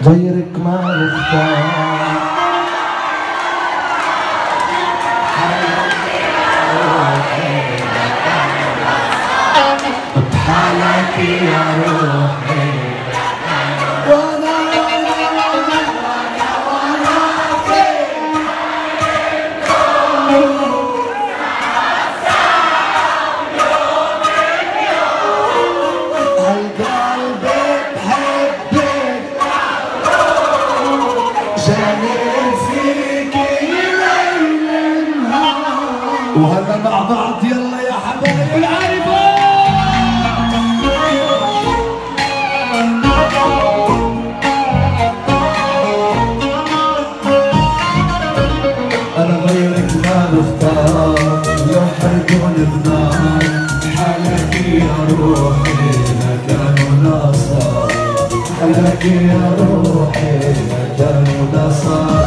غيرك ما نختار بحالك يا روحي وهلا مع بعض يلا يا حبايب العربة. أنا غيرك ما بختار لو حرقوني بنار حالك يا روحي لكان ولا صار حالك يا روحي لكان ولا صار